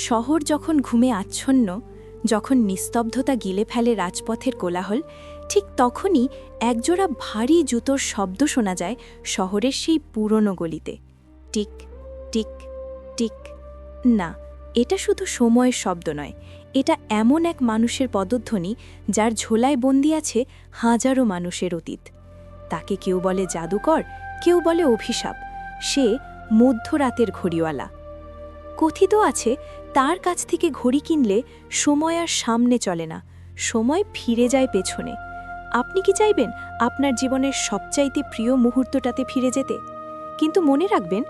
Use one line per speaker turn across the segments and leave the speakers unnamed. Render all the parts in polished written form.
শহর যখন ঘুমে আচ্ছন্ন, যখন নিস্তব্ধতা গিলে ফেলে রাজপথের কোলাহল, ঠিক তখনই একজোড়া ভারী জুতোর শব্দ শোনা যায় শহরের সেই পুরনো গলিতে। Tick tick tick. না, এটা শুধু সময়ের শব্দ নয়, এটা এমন এক মানুষের পদধ্বনি যার ঝোলায় বন্দি আছে হাজারো মানুষের অতীত। তাকে কেউ বলে জাদুকর, কেউ বলে অভিশাপ। সে মধ্যরাতের ঘড়িওয়ালা। কথিত আছে তার কাছ থেকে ঘড়ি কিনলে সময় আর সামনে চলে না, সময় ফিরে যায় পেছনে। আপনি কি চাইবেন আপনার জীবনের সবচাইতে প্রিয় মুহূর্তটাতে ফিরে যেতে? কিন্তু মনে রাখবেন,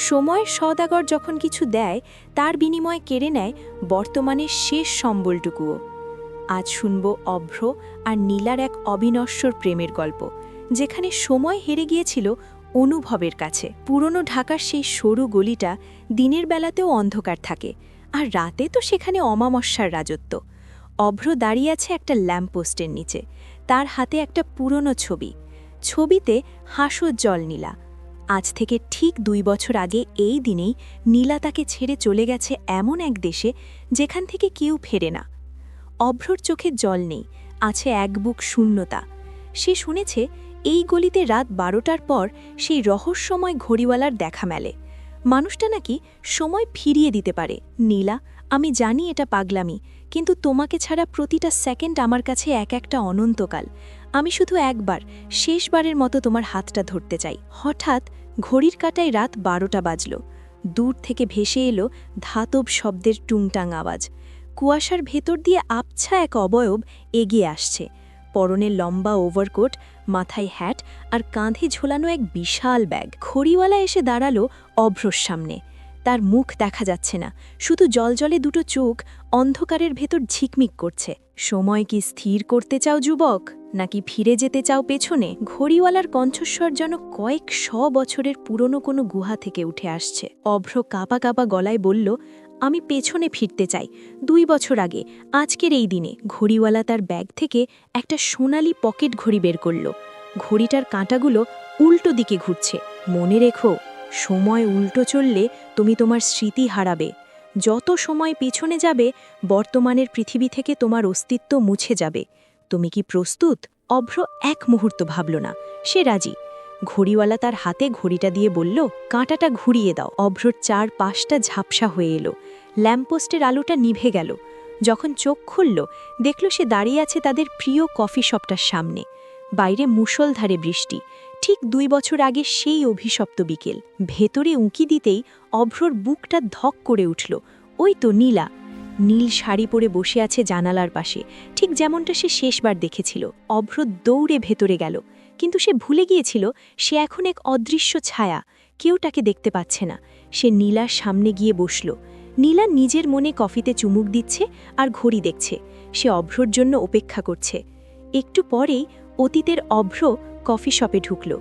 সময়ের সওদাগর যখন কিছু দেয়, তার বিনিময়ে কেড়ে নেয় বর্তমানের শেষ সম্বলটুকুও। আজ শুনব অভ্র আর নীলার এক অবিনশ্বর প্রেমের গল্প, যেখানে সময় হেরে গিয়েছিল অনুভবের কাছে। পুরনো ঢাকার সেই সরু গলিটা দিনের বেলাতেও অন্ধকার থাকে, আর রাতে তো সেখানে অমাবস্যার রাজত্ব। অভ্র দাঁড়িয়ে আছে একটা ল্যাম্পপোস্টের নিচে, তার হাতে একটা পুরনো ছবি। ছবিতে হাস্যোজ্জ্বল নীলা। আজ থেকে ঠিক 2 বছর আগে এই দিনেই নীলা তাকে ছেড়ে চলে গেছে এমন এক দেশে যেখান থেকে কেউ ফেরে না। অভ্রর চোখে জল নেই, আছে এক বুক শূন্যতা। সে শুনেছে এই গলিতে রাত 12টার পর সেই রহস্যময় ঘড়িওয়ালার দেখা মেলে। মানুষটা নাকি সময় ফিরিয়ে দিতে পারে। নীলা, আমি জানি এটা পাগলামি, কিন্তু তোমাকে ছাড়া প্রতিটা সেকেন্ড আমার কাছে এক একটা অনন্তকাল। আমি শুধু একবার, শেষবারের মতো তোমার হাতটা ধরতে চাই। হঠাৎ ঘড়ির কাঁটায় রাত 12টা বাজল। দূর থেকে ভেসে এলো ধাতব শব্দের টুংটাং আওয়াজ। কুয়াশার ভেতর দিয়ে আবছা এক অবয়ব এগিয়ে আসছে। পরনে লম্বা ওভারকোট, মাথায় হ্যাট আর কাঁধে ঝোলানো এক বিশাল ব্যাগ। ঘড়িওয়ালা এসে দাঁড়ালো অভ্রর সামনে। তার মুখ দেখা যাচ্ছে না, শুধু জলজলে দুটো চোখ অন্ধকারের ভেতর ঝিকমিক করছে। সময় কি স্থির করতে চাও যুবক, নাকি ফিরে যেতে চাও পেছনে? ঘড়িওয়ালার কণ্ঠস্বর যেন কয়েক 100 বছরের পুরনো কোনো গুহা থেকে উঠে আসছে। অভ্র কাঁপা কাঁপা গলায় বলল, আমি পেছনে ফিরতে চাই, 2 বছর আগে, আজকের এই দিনে। ঘড়িওয়ালা তার ব্যাগ থেকে একটা সোনালি পকেট ঘড়ি বের করল। ঘড়িটার কাঁটাগুলো উল্টো দিকে ঘুরছে। মনে রেখো, সময় উল্টো চললে তুমি তোমার স্মৃতি হারাবে। যত সময় পেছনে যাবে, বর্তমানের পৃথিবী থেকে তোমার অস্তিত্ব মুছে যাবে। তুমি কি প্রস্তুত? অভ্র এক মুহূর্ত ভাবল না, সে রাজি। ঘড়িওয়ালা তার হাতে ঘড়িটা দিয়ে বলল, কাঁটাটা ঘুরিয়ে দাও। অভ্রর 4 পাশটা ঝাপসা হয়ে এলো। ল্যাম্পপোস্টের আলোটা নিভে গেল। যখন চোখ খুলল, দেখল সে দাঁড়িয়ে আছে তাদের প্রিয় কফি শপটার সামনে। বাইরে মুষলধারে বৃষ্টি, ঠিক 2 বছর আগে সেই অভিশপ্ত বিকেল। ভেতরে উঁকি দিতেই অভ্রর বুকটা ধক করে উঠল। ওই তো নীলা। নীল শাড়ি পরে বসে আছে জানালার পাশে, ঠিক যেমনটা সে শেষবার দেখেছিল। অভ্র দৌড়ে ভেতরে গেল, কিন্তু সে ভুলে গিয়েছিল সে এখন এক অদৃশ্য ছায়া। কেউ তাকে দেখতে পাচ্ছে না। সে নীলার সামনে গিয়ে বসল। নীলা নিজের মনে কফিতে চুমুক দিচ্ছে আর ঘড়ি দেখছে। সে অভ্রর জন্য অপেক্ষা করছে। একটু পরেই অতীতের অভ্র কফি শপে ঢুকল।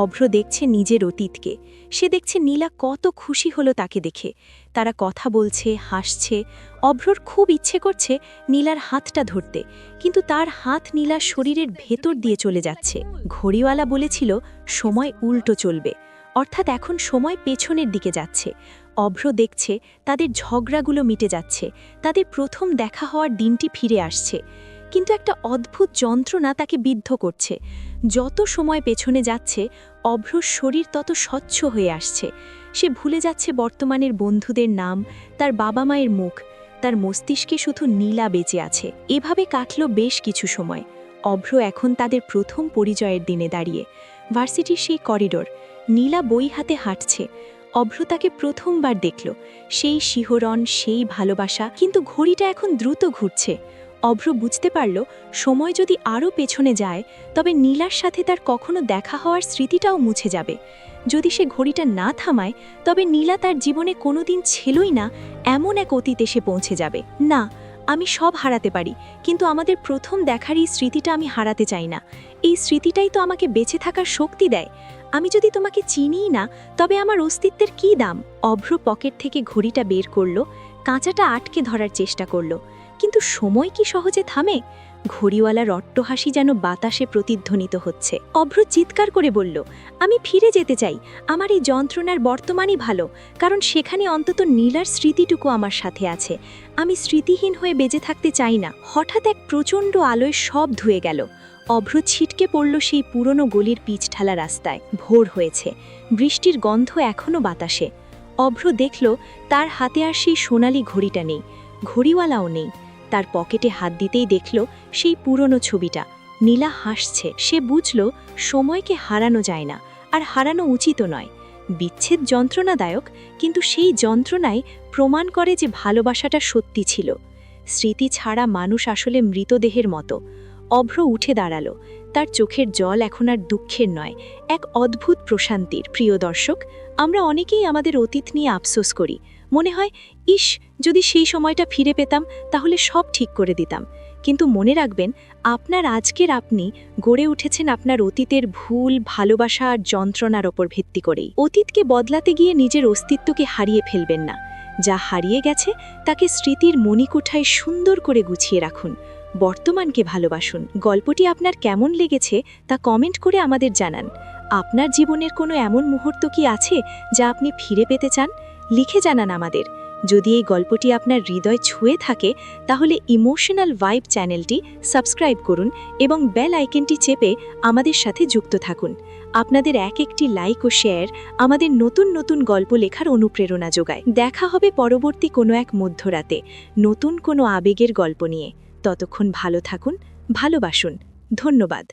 অভ্র দেখছে নিজের অতীতকে। সে দেখছে নীলা কত খুশি হলো তাকে দেখে। তারা কথা বলছে, হাসছে। অভ্রর খুব ইচ্ছে করছে নীলার হাতটা ধরতে, কিন্তু তার হাত নীলার শরীরের ভেতর দিয়ে চলে যাচ্ছে। ঘড়িওয়ালা বলেছিল সময় উল্টো চলবে, অর্থাৎ এখন সময় পেছনের দিকে যাচ্ছে। অভ্র দেখছে তাদের ঝগড়াগুলো মিটে যাচ্ছে, তাদের প্রথম দেখা হওয়ার দিনটি ফিরে আসছে। কিন্তু একটা অদ্ভুত যন্ত্রণা তাকে বিদ্ধ করছে। যত সময় পেছনে যাচ্ছে, অভ্রর শরীর তত স্বচ্ছ হয়ে আসছে। সে ভুলে যাচ্ছে বর্তমানের বন্ধুদের নাম, তার বাবা মায়ের মুখ। তার মস্তিষ্কে শুধু নীলা বেঁচে আছে। এভাবে কাটল বেশ কিছু সময়। অভ্র এখন তাদের প্রথম পরিচয়ের দিনে দাঁড়িয়ে। ভার্সিটির সেই করিডোর। নীলা বই হাতে হাঁটছে। অভ্র তাকে প্রথমবার দেখল। সেই শিহরণ, সেই ভালোবাসা। কিন্তু ঘড়িটা এখন দ্রুত ঘুরছে। অভ্র বুঝতে পারল, সময় যদি আরও পেছনে যায়, তবে নীলার সাথে তার কখনো দেখা হওয়ার স্মৃতিটাও মুছে যাবে। যদি সে ঘড়িটা না থামায়, তবে নীলা তার জীবনে কোনোদিন ছিলই না এমন এক অতীতে সে পৌঁছে যাবে। না, আমি সব হারাতে পারি, কিন্তু আমাদের প্রথম দেখার এই স্মৃতিটা আমি হারাতে চাই না। এই স্মৃতিটাই তো আমাকে বেঁচে থাকার শক্তি দেয়। আমি যদি তোমাকে চিনিই না, তবে আমার অস্তিত্বের কী দাম? অভ্র পকেট থেকে ঘড়িটা বের করল, কাঁচাটা আটকে ধরার চেষ্টা করল। কিন্তু সময় কি সহজে থামে? ঘড়িওয়ালার অট্টহাসি যেন বাতাসে প্রতিধ্বনিত হচ্ছে। অভ্র চিৎকার করে বলল, আমি ফিরে যেতে চাই। আমার এই যন্ত্রণার বর্তমানই ভালো, কারণ সেখানে অন্তত নীলার স্মৃতিটুকু আমার সাথে আছে। আমি স্মৃতিহীন হয়ে বেঁচে থাকতে চাই না। হঠাৎ এক প্রচণ্ড আলোয় সব ধুয়ে গেল। অভ্র ছিটকে পড়ল সেই পুরনো গলির পিচঢালা রাস্তায়। ভোর হয়েছে, বৃষ্টির গন্ধ এখনও বাতাসে। অভ্র দেখল তার হাতে আর সেই সোনালি ঘড়িটা নেই, ঘড়িওয়ালাও নেই। তার পকেটে হাত দিতেই দেখল সেই পুরনো ছবিটা। নীলা হাসছে। সে বুঝল সময়কে হারানো যায় না, আর হারানো উচিতও নয়। বিচ্ছেদ যন্ত্রণাদায়ক, কিন্তু সেই যন্ত্রণাই প্রমাণ করে যে ভালোবাসাটা সত্যি ছিল। স্মৃতি ছাড়া মানুষ আসলে মৃতদেহের মতো। অভ্র উঠে দাঁড়ালো। তার চোখের জল এখন আর দুঃখের নয়, এক অদ্ভুত প্রশান্তির। প্রিয় দর্শক, আমরা অনেকেই আমাদের অতীত নিয়ে আফসোস করি। মনে হয়, ইস, যদি সেই সময়টা ফিরে পেতাম তাহলে সব ঠিক করে দিতাম। কিন্তু মনে রাখবেন, আপনার আজকের আপনি গড়ে উঠেছেন আপনার অতীতের ভুল, ভালোবাসা আর যন্ত্রণার ওপর ভিত্তি করেই। অতীতকে বদলাতে গিয়ে নিজের অস্তিত্বকে হারিয়ে ফেলবেন না। যা হারিয়ে গেছে তাকে স্মৃতির মণিকোঠায় সুন্দর করে গুছিয়ে রাখুন। বর্তমানকে ভালোবাসুন। গল্পটি আপনার কেমন লেগেছে তা কমেন্ট করে আমাদের জানান। আপনার জীবনের কোনো এমন মুহূর্ত কি আছে যা আপনি ফিরে পেতে চান? লিখে জানান আমাদের। যদি এই গল্পটি আপনার হৃদয় ছুঁয়ে থাকে তাহলে ইমোশনাল ভাইব চ্যানেলটি সাবস্ক্রাইব করুন এবং বেল আইকনটি চেপে আমাদের সাথে যুক্ত থাকুন। আপনাদের এক একটি লাইক ও শেয়ার আমাদের নতুন নতুন গল্প লেখার অনুপ্রেরণা যোগায়। দেখা হবে পরবর্তী কোনো এক মধ্যরাতে নতুন কোনো আবেগের গল্প নিয়ে। ততক্ষণ ভালো থাকুন, ভালোবাসুন। ধন্যবাদ।